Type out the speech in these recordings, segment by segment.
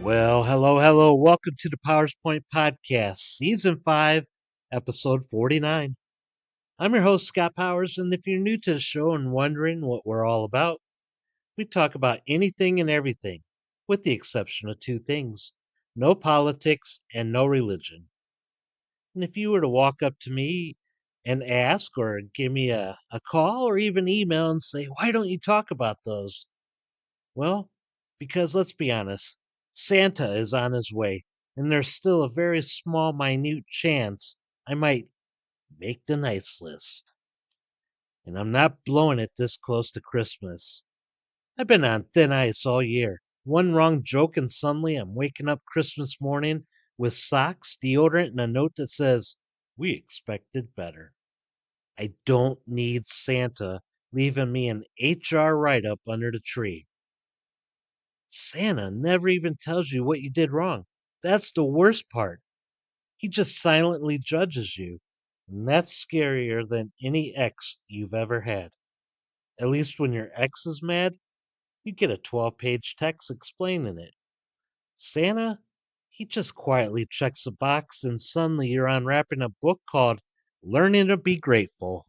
Well, hello. Welcome to the PowersPoint Podcast, Season 5, Episode 49. I'm your host, Scott Powers, and if you're new to the show and wondering what we're all about, we talk about anything and everything, with the exception of two things: no politics and no religion. And if you were to walk up to me and ask, or give me a call, or even email and say, why don't you talk about those? Well, because let's be honest, Santa is on his way, and there's still a very small, minute chance I might make the nice list. And I'm not blowing it this close to Christmas. I've been on thin ice all year. One wrong joke, and suddenly I'm waking up Christmas morning with socks, deodorant, and a note that says, "We expected better." I don't need Santa leaving me an HR write up under the tree. Santa never even tells you what you did wrong. That's the worst part. He just silently judges you. And that's scarier than any ex you've ever had. At least when your ex is mad, you get a 12-page text explaining it. Santa, he just quietly checks a box, and suddenly you're unwrapping a book called Learning to Be Grateful.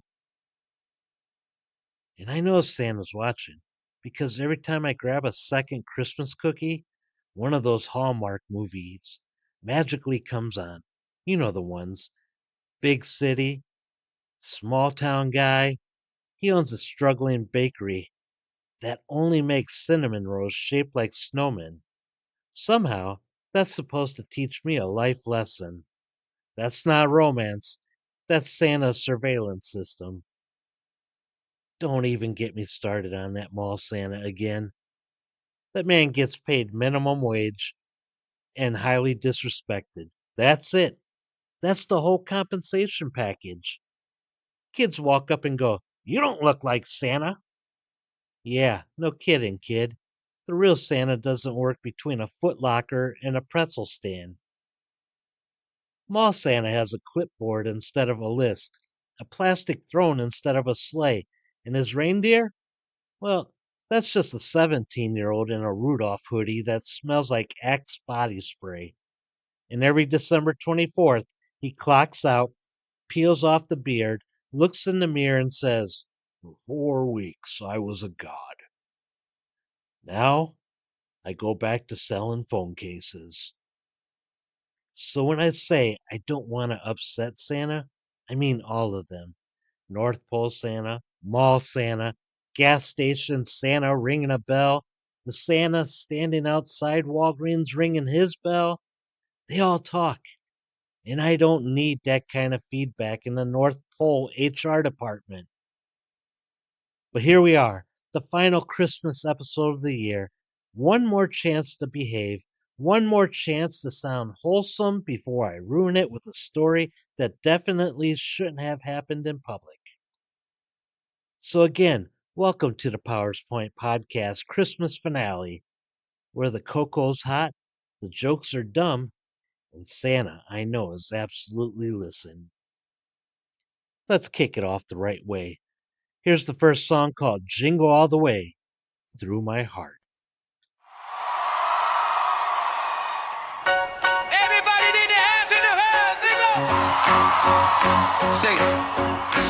And I know Santa's watching, because every time I grab a second Christmas cookie, one of those Hallmark movies magically comes on. You know the ones: big city, small town guy. He owns a struggling bakery that only makes cinnamon rolls shaped like snowmen. Somehow, that's supposed to teach me a life lesson. That's not romance, that's Santa's surveillance system. Don't even get me started on that mall Santa again. That man gets paid minimum wage and highly disrespected. That's it. That's the whole compensation package. Kids walk up and go, "You don't look like Santa." Yeah, no kidding, kid. The real Santa doesn't work between a footlocker and a pretzel stand. Mall Santa has a clipboard instead of a list, a plastic throne instead of a sleigh, and his reindeer? Well, that's just a 17-year-old in a Rudolph hoodie that smells like Axe body spray. And every December 24th, he clocks out, peels off the beard, looks in the mirror, and says, "For 4 weeks, I was a god. Now, I go back to selling phone cases." So when I say I don't want to upset Santa, I mean all of them: North Pole Santa, Mall Santa, gas station Santa ringing a bell, the Santa standing outside Walgreens ringing his bell. They all talk, and I don't need that kind of feedback in the North Pole HR department. But here we are, the final Christmas episode of the year. One more chance to behave, one more chance to sound wholesome before I ruin it with a story that definitely shouldn't have happened in public. So, again, welcome to the PowersPoint Podcast Christmas finale, where the cocoa's hot, the jokes are dumb, and Santa, I know, is absolutely listening. Let's kick it off the right way. Here's the first song, called Jingle All the Way Through My Heart. Everybody did the hands in the hands, sing it.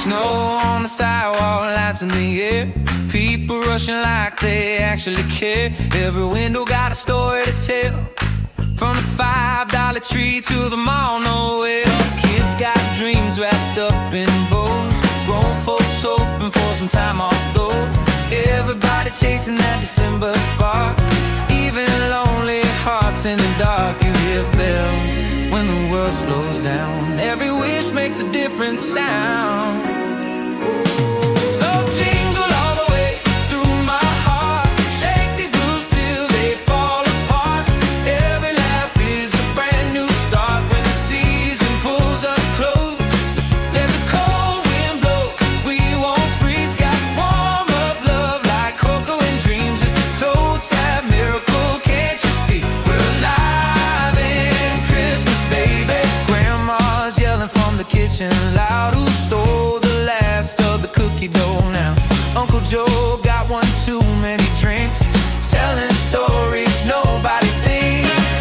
Snow on the sidewalk, lights in the air. People rushing like they actually care. Every window got a story to tell. From the $5 tree to the mall nowhere. Kids got dreams wrapped up in bows. Grown folks hoping for some time off though. Everybody chasing that December spark. Even lonely hearts in the dark. You hear bells when the world slows down. Every wish makes a different sound. So jingle all the way through my heart. Shake these blues till they fall apart. Every laugh is a brand new start. When the season pulls us close, let the cold wind blow. We won't freeze. Got warm up love like cocoa and dreams. It's a toe-tap miracle, can't you see? We're alive in Christmas, baby. Grandma's yelling from the kitchen loud. Who stole the last of the cookie dough now? Uncle Joe got one too many drinks, telling stories nobody thinks.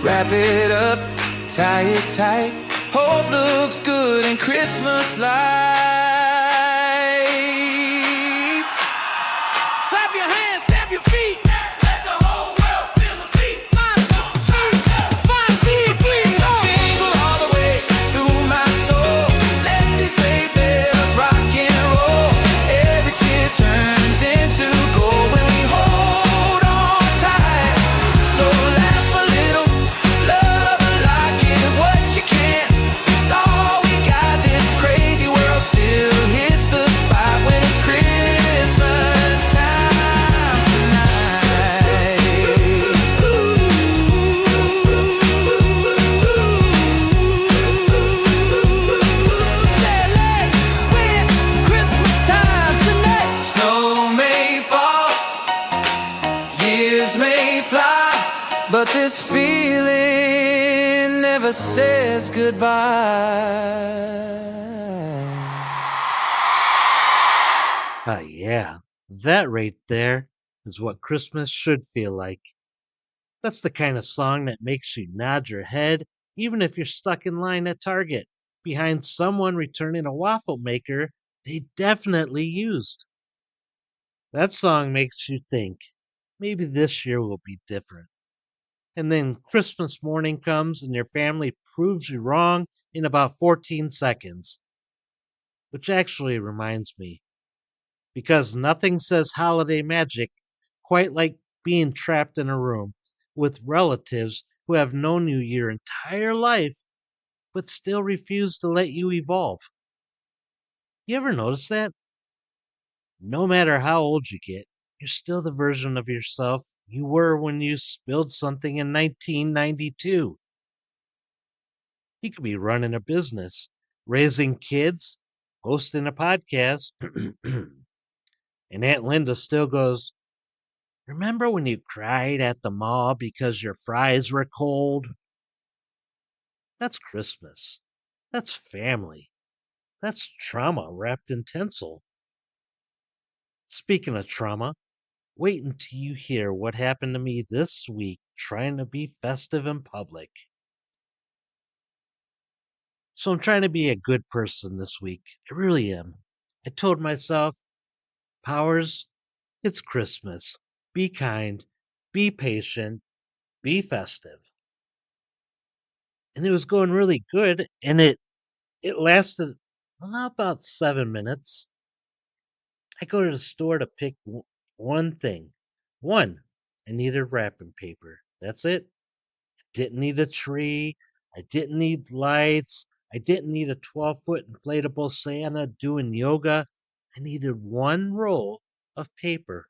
Wrap it up, tie it tight. Hope looks good in Christmas lights. Clap your hands, stamp your feet. Let the whole world feel the beat. Find seed, please. Jingle all the way through my soul. Let these sleigh bells rock and roll. Every tear turns into gold when we hold on tight. So laugh a little, love a lot, give what you can. It's all we got. This crazy world still hits the spot when it's Christmas time tonight. Celebrate with Christmas time tonight. Snow may fall, years may fly, but this feeling never says goodbye. Yeah, that right there is what Christmas should feel like. That's the kind of song that makes you nod your head, even if you're stuck in line at Target, behind someone returning a waffle maker they definitely used. That song makes you think, maybe this year will be different. And then Christmas morning comes and your family proves you wrong in about 14 seconds. Which actually reminds me, because nothing says holiday magic quite like being trapped in a room with relatives who have known you your entire life but still refuse to let you evolve. You ever notice that? No matter how old you get, you're still the version of yourself you were when you spilled something in 1992. You could be running a business, raising kids, hosting a podcast, and Aunt Linda still goes, "Remember when you cried at the mall because your fries were cold?" That's Christmas. That's family. That's trauma wrapped in tinsel. Speaking of trauma, wait until you hear what happened to me this week trying to be festive in public. So I'm trying to be a good person this week. I really am. I told myself, Powers, it's Christmas. Be kind, be patient, be festive. And it was going really good, and it lasted about 7 minutes. I go to the store to pick one thing. One, I needed wrapping paper. That's it. Didn't need a tree. I didn't need lights. I didn't need a 12-foot inflatable Santa doing yoga. I needed one roll of paper.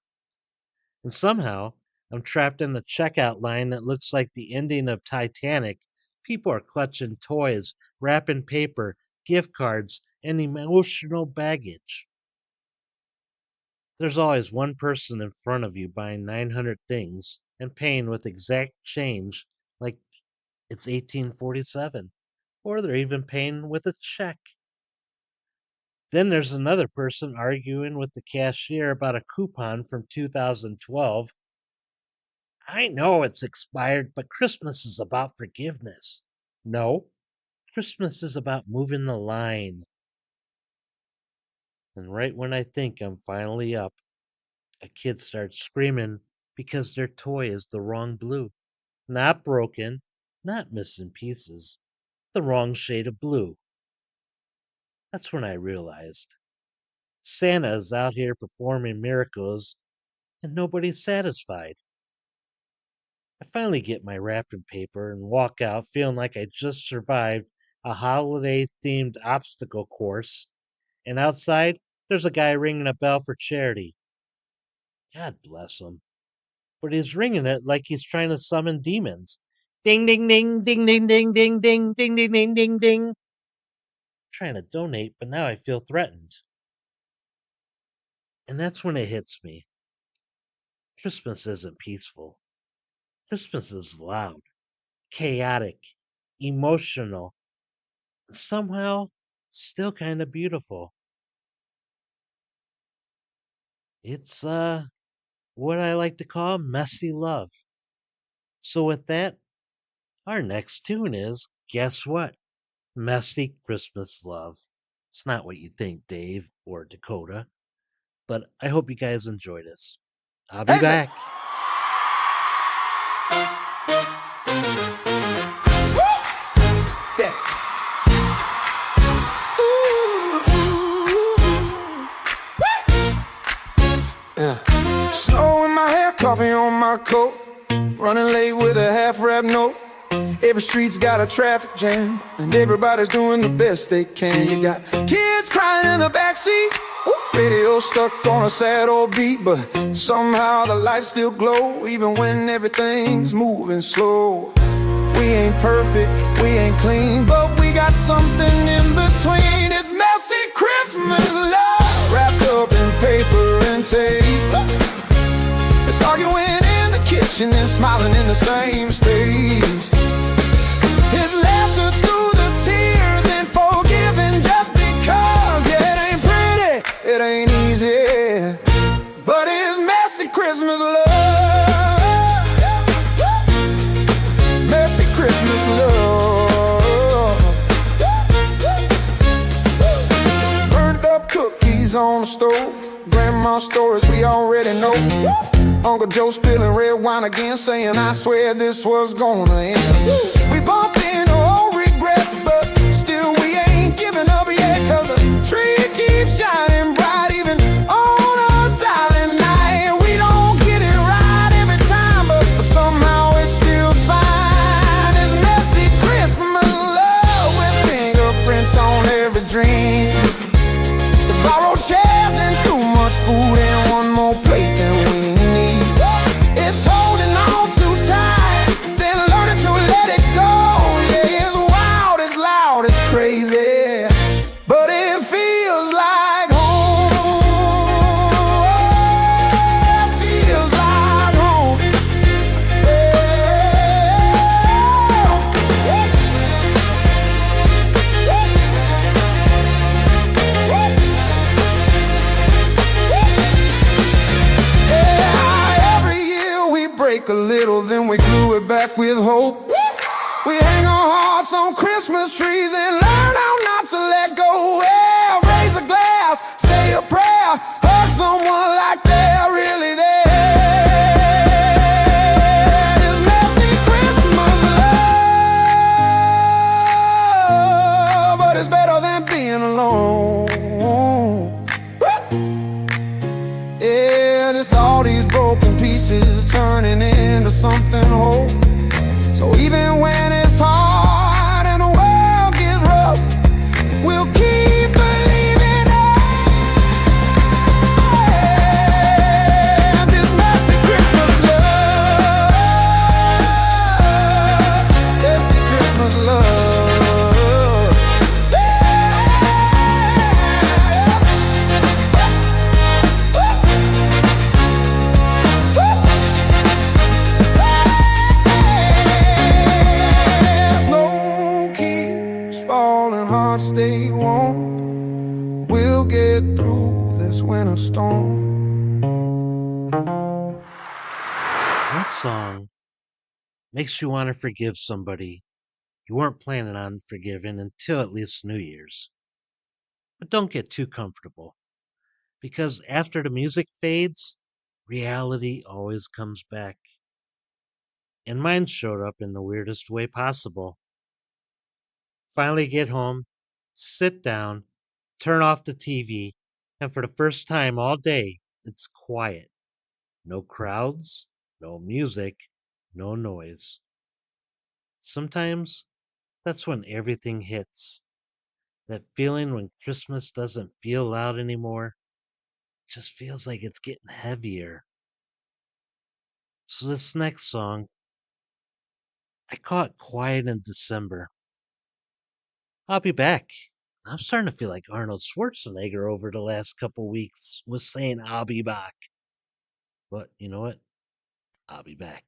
And somehow, I'm trapped in the checkout line that looks like the ending of Titanic. People are clutching toys, wrapping paper, gift cards, and emotional baggage. There's always one person in front of you buying 900 things and paying with exact change like it's 1847, or they're even paying with a check. Then there's another person arguing with the cashier about a coupon from 2012. I know it's expired, but Christmas is about forgiveness. No, Christmas is about moving the line. And right when I think I'm finally up, a kid starts screaming because their toy is the wrong blue. Not broken, not missing pieces, the wrong shade of blue. That's when I realized Santa is out here performing miracles and nobody's satisfied. I finally get my wrapping paper and walk out feeling like I just survived a holiday themed obstacle course. And outside, there's a guy ringing a bell for charity. God bless him. But he's ringing it like he's trying to summon demons. Ding, ding, ding, ding, ding, ding, ding, ding, ding, ding, ding, ding, ding. Trying to donate, but now I feel threatened. And that's when it hits me. Christmas isn't peaceful. Christmas is loud, chaotic, emotional, and somehow still kind of beautiful. It's what I like to call messy love. So with that, Our next tune is, guess what? Messy Christmas Love. It's not what you think, Dave or Dakota, but I hope you guys enjoy this. I'll be Hey, man. back. Yeah. Yeah. Snow in my hair, coffee on my coat, running late with a half-rap note. Every street's got a traffic jam, and everybody's doing the best they can. You got kids crying in the backseat, radio stuck on a sad old beat, but somehow the lights still glow, even when everything's moving slow. We ain't perfect, we ain't clean, but we got something in between. It's messy Christmas love, wrapped up in paper and tape. It's arguing in the kitchen and smiling in the same space. It's laughter through the tears and forgiving just because. Yeah, it ain't pretty, it ain't easy, but it's messy Christmas love. Messy Christmas love. Burnt up cookies on the stove, grandma's stories we already know. Uncle Joe spilling red wine again, saying I swear this was gonna end. We bump into old regrets, but still we ain't giving up yet, 'cause the tree keeps shining bright even on a silent night. We don't get it right every time, but somehow it still fine. It's messy Christmas love with fingerprints on every dream. It's borrowed chairs and too much food and one more plate than we need. It's holding on too tight, then learning to let it go. Yeah, it's wild, it's loud, it's crazy, but it feels like home. It feels like home. Yeah, every year we break a little, then we glue it back with hope. We hang our hearts on Christmas trees and learn how not to let go. Well, raise a glass, say a prayer, hug someone like they're really there. It's messy Christmas love, but it's better than being alone. Yeah, it's all these broken pieces turning into something whole. So even when it's hard and the world gets rough, we'll keep believing in this messy Christmas love. Messy Christmas love. Snow keeps falling, hearts stay warm. We'll get through this winter storm. That song makes you want to forgive somebody you weren't planning on forgiving until at least New Year's. But don't get too comfortable, because after the music fades, reality always comes back. And mine showed up in the weirdest way possible. Finally get home, sit down, turn off the TV, and for the first time all day, it's quiet. No crowds, no music, no noise. Sometimes that's when everything hits. That feeling when Christmas doesn't feel loud anymore, just feels like it's getting heavier. So this next song, I call it Quiet in December. I'll be back. I'm starting to feel like Arnold Schwarzenegger over the last couple weeks was saying I'll be back. But you know what? I'll be back.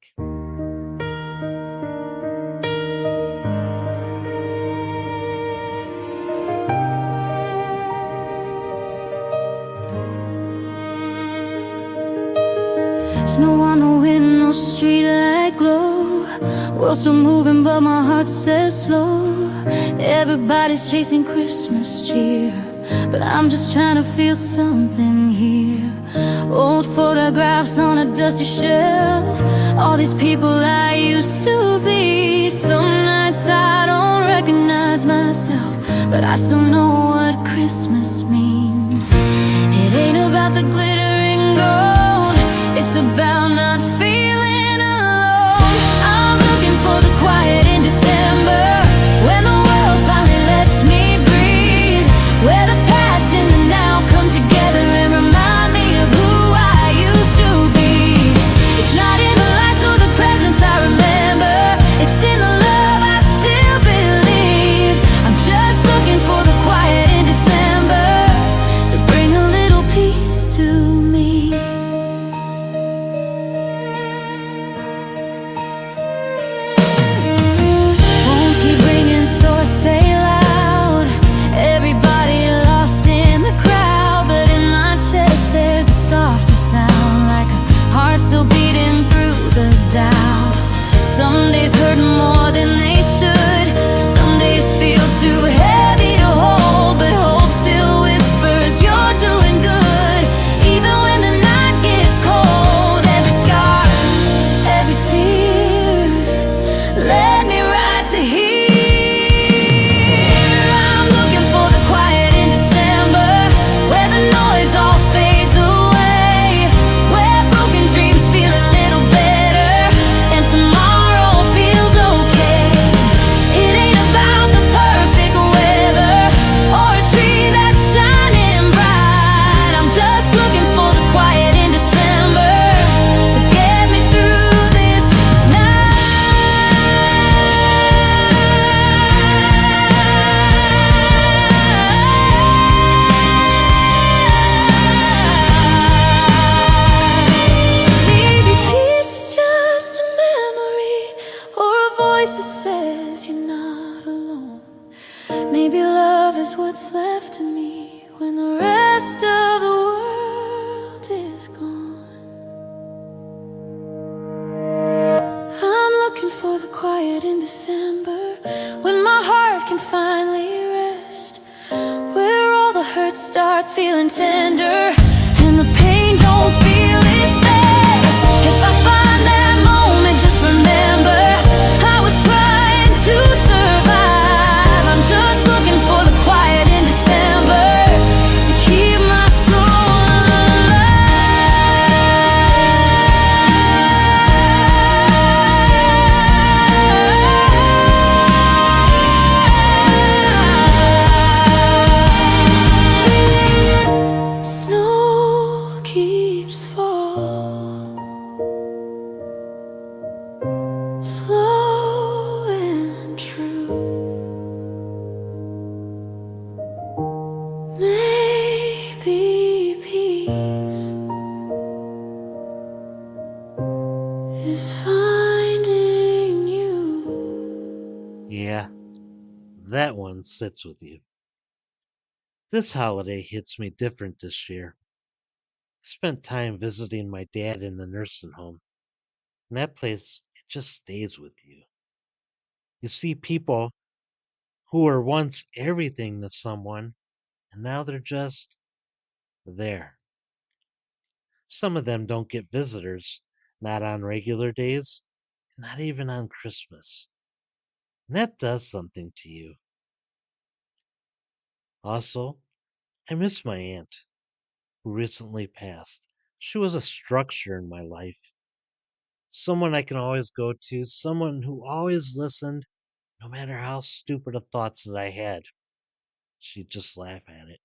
Snow on the window, street light glow. World's still moving, but my heart says slow. Everybody's chasing Christmas cheer, but I'm just trying to feel something here. Old photographs on a dusty shelf, all these people I used to be. Some nights I don't recognize myself, but I still know what Christmas means. It ain't about the glittering gold, it's about not feeling alone. I'm looking for the quiet in December, when the world finally lets me breathe, where the past and the now come together and remind me of who I used to be. It's not in the lights or the presents I remember, it's in the love I still believe. I'm just looking for the quiet in December to bring a little peace to me. Phones keep ringing, stores stay loud, everybody lost in the crowd, but in my chest there's a softer sound, like a heart still beating through the doubt. Some days hurt more than they should, some days feel too heavy to hold, but hope still whispers you're doing good, even when the night gets cold. Every scar, every tear, let me ride to here. I'm looking for the quiet in December, where the noise all fades away, where broken dreams feel a little better and tomorrow feels okay. It ain't about the perfect weather or a tree that's shining bright. I'm just looking for the quiet in December to get me through this night. Maybe peace is just a memory or a voice that says you're not alone. Maybe love is what's left of me when the rest of the world is gone. I'm looking for the quiet in December, when my heart can finally rest, where all the hurt starts feeling tender and the pain don't feel its best. If I find that moment, just remember I was trying to survive. I'm just looking for the quiet in December to keep my soul alive. Snow keeps falling, slow and true. Maybe peace is finding you. Yeah, that one sits with you. This holiday hits me different this year. I spent time visiting my dad in the nursing home, and that place, it just stays with you. You see people who were once everything to someone, and now they're just there. Some of them don't get visitors, not on regular days, not even on Christmas. And that does something to you. Also, I miss my aunt, who recently passed. She was a structure in my life, someone I can always go to, someone who always listened, no matter how stupid of thoughts that I had. She'd just laugh at it.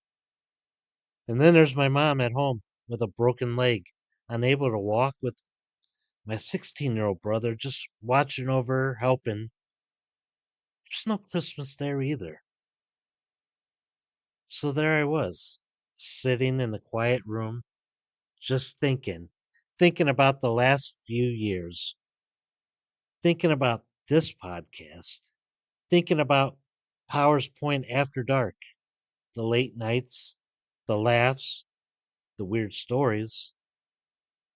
And then there's my mom at home with a broken leg, unable to walk, with my 16-year-old brother just watching over her, helping. There's no Christmas there either. So there I was, sitting in a quiet room, just thinking about the last few years, thinking about this podcast, thinking about Powers Point After Dark, the late nights, the laughs, the weird stories,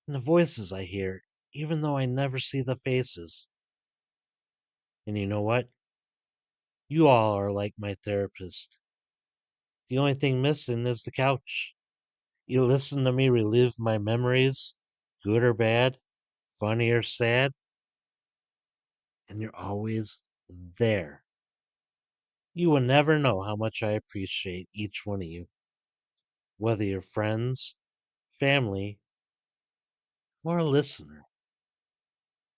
and the voices I hear, even though I never see the faces. And you know what? You all are like my therapist. The only thing missing is the couch. You listen to me relive my memories, good or bad, funny or sad, and you're always there. You will never know how much I appreciate each one of you, whether you're friends, family, or a listener,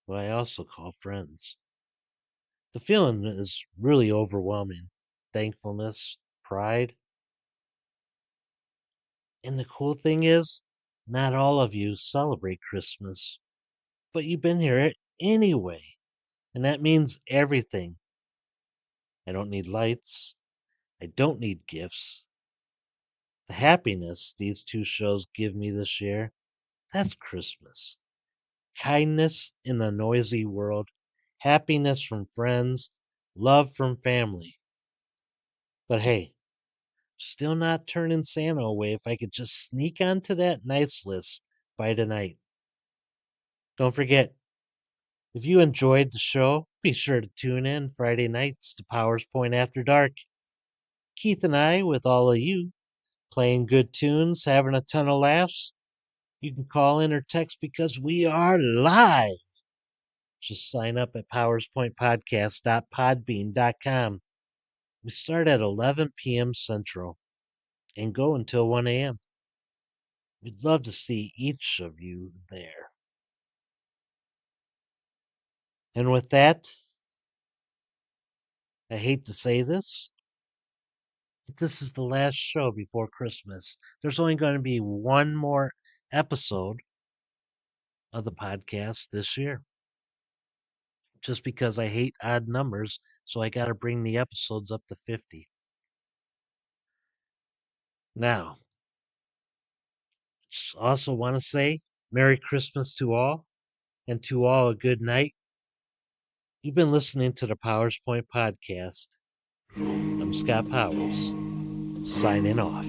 who I also call friends. The feeling is really overwhelming thankfulness, pride. And the cool thing is, not all of you celebrate Christmas, but you've been here anyway. And that means everything. I don't need lights. I don't need gifts. The happiness these two shows give me this year, that's Christmas. Kindness in a noisy world, happiness from friends, love from family. But hey, still not turning Santa away if I could just sneak onto that nice list by tonight. Don't forget, if you enjoyed the show, be sure to tune in Friday nights to Powers Point After Dark. Keith and I, with all of you, playing good tunes, having a ton of laughs. You can call in or text because we are live. Just sign up at powerspointpodcast.podbean.com. We start at 11 p.m. Central and go until 1 a.m. We'd love to see each of you there. And with that, I hate to say this, but this is the last show before Christmas. There's only going to be one more episode of the podcast this year. Just because I hate odd numbers, so I got to bring the episodes up to 50. Now, just also want to say Merry Christmas to all, and to all a good night. You've been listening to the Powers Point Podcast. I'm Scott Powers, signing off.